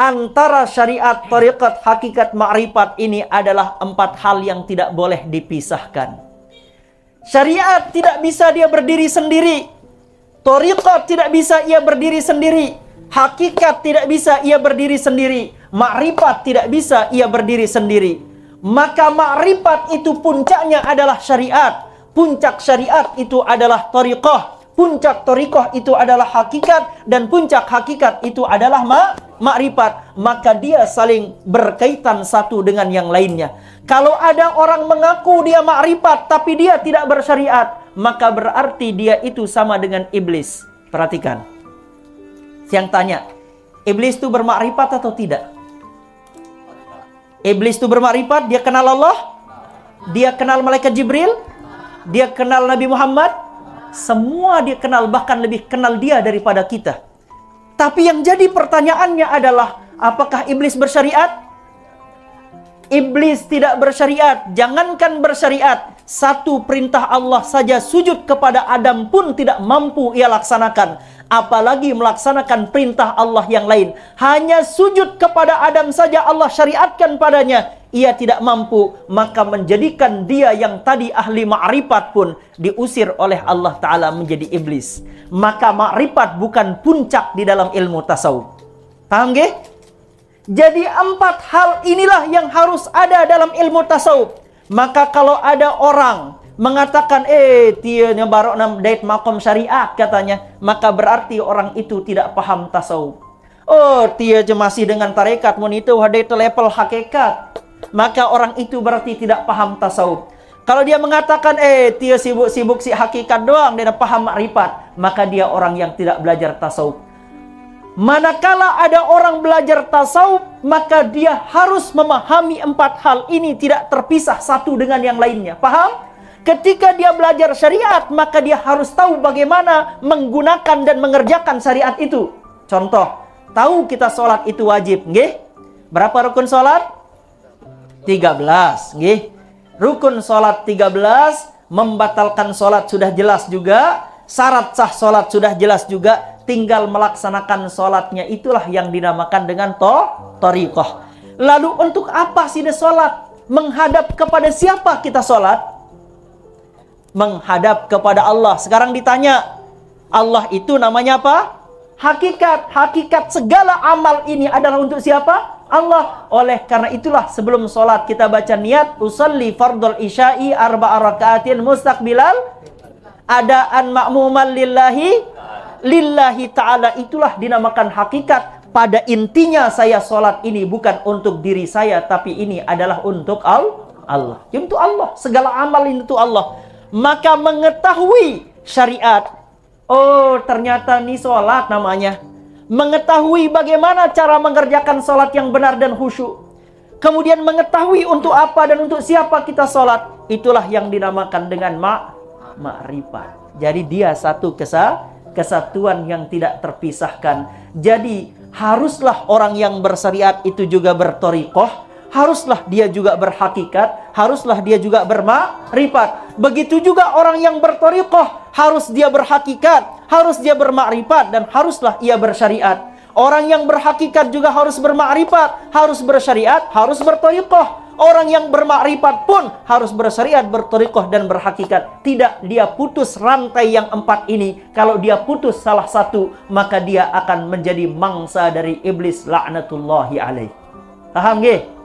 Antara syariat, tariqat, hakikat, ma'rifat ini adalah 4 hal yang tidak boleh dipisahkan. Syariat tidak bisa dia berdiri sendiri. Tariqat tidak bisa ia berdiri sendiri. Hakikat tidak bisa ia berdiri sendiri. Ma'rifat tidak bisa ia berdiri sendiri. Maka ma'rifat itu puncaknya adalah syariat. Puncak syariat itu adalah tariqah. Puncak tariqah itu adalah hakikat. Dan puncak hakikat itu adalah ma'rifat. Maka dia saling berkaitan satu dengan yang lainnya. Kalau ada orang mengaku dia ma'rifat tapi dia tidak bersyariat, maka berarti dia itu sama dengan iblis. Perhatikan. Yang tanya, iblis itu bermakrifat atau tidak? Iblis itu bermakrifat, dia kenal Allah? Dia kenal malaikat Jibril? Dia kenal Nabi Muhammad? Semua dia kenal, bahkan lebih kenal dia daripada kita. Tapi yang jadi pertanyaannya adalah, apakah iblis bersyariat? Iblis tidak bersyariat. Jangankan bersyariat, satu perintah Allah saja sujud kepada Adam pun tidak mampu ia laksanakan. Apalagi melaksanakan perintah Allah yang lain. Hanya sujud kepada Adam saja Allah syariatkan padanya. Ia tidak mampu. Maka menjadikan dia yang tadi ahli ma'rifat pun diusir oleh Allah Ta'ala menjadi iblis. Maka ma'rifat bukan puncak di dalam ilmu tasawuf. Paham gak? Jadi 4 hal inilah yang harus ada dalam ilmu tasawuf. Maka kalau ada orang mengatakan, dia barok nam dait makom syariat katanya, maka berarti orang itu tidak paham tasawuf. Oh, dia masih dengan tarekat, mun itu ada itu level hakikat. Maka orang itu berarti tidak paham tasawuf. Kalau dia mengatakan, dia sibuk-sibuk si hakikat doang, dia paham makrifat, maka dia orang yang tidak belajar tasawuf. Manakala ada orang belajar tasawuf, maka dia harus memahami 4 hal ini tidak terpisah satu dengan yang lainnya. Paham? Ketika dia belajar syariat, maka dia harus tahu bagaimana menggunakan dan mengerjakan syariat itu. Contoh, tahu kita sholat itu wajib, nggih? Berapa rukun sholat? 13, nggih? Rukun sholat 13, membatalkan sholat sudah jelas juga, syarat sah sholat sudah jelas juga, tinggal melaksanakan sholatnya itulah yang dinamakan dengan thariqah. Lalu untuk apa sih sholat? Menghadap kepada siapa kita sholat? Menghadap kepada Allah. Sekarang ditanya, Allah itu namanya apa? Hakikat. Hakikat segala amal ini adalah untuk siapa? Allah. Oleh karena itulah sebelum sholat kita baca niat, usalli fardul isya'i 4 rakaatin mustaqbilal adaan ma'muman lillahi ta'ala. Itulah dinamakan hakikat. Pada intinya saya sholat ini bukan untuk diri saya, tapi ini adalah untuk Allah. Untuk Allah. Segala amal ini untuk Allah. Maka mengetahui syariat, oh ternyata ini sholat namanya. Mengetahui bagaimana cara mengerjakan sholat yang benar dan khusyuk. Kemudian mengetahui untuk apa dan untuk siapa kita sholat. Itulah yang dinamakan dengan ma'rifat. Jadi dia satu kesatuan yang tidak terpisahkan. Jadi haruslah orang yang bersyariat itu juga berthariqah. Haruslah dia juga berhakikat, haruslah dia juga bermakrifat. Begitu juga orang yang berthariqah, harus dia berhakikat, harus dia bermakrifat, dan haruslah ia bersyariat. Orang yang berhakikat juga harus bermakrifat, harus bersyariat, harus berthariqah. Orang yang bermakrifat pun harus bersyariat, berthariqah, dan berhakikat. Tidak dia putus rantai yang 4 ini. Kalau dia putus salah satu, maka dia akan menjadi mangsa dari iblis, laknatullahi alaih. Paham nggih?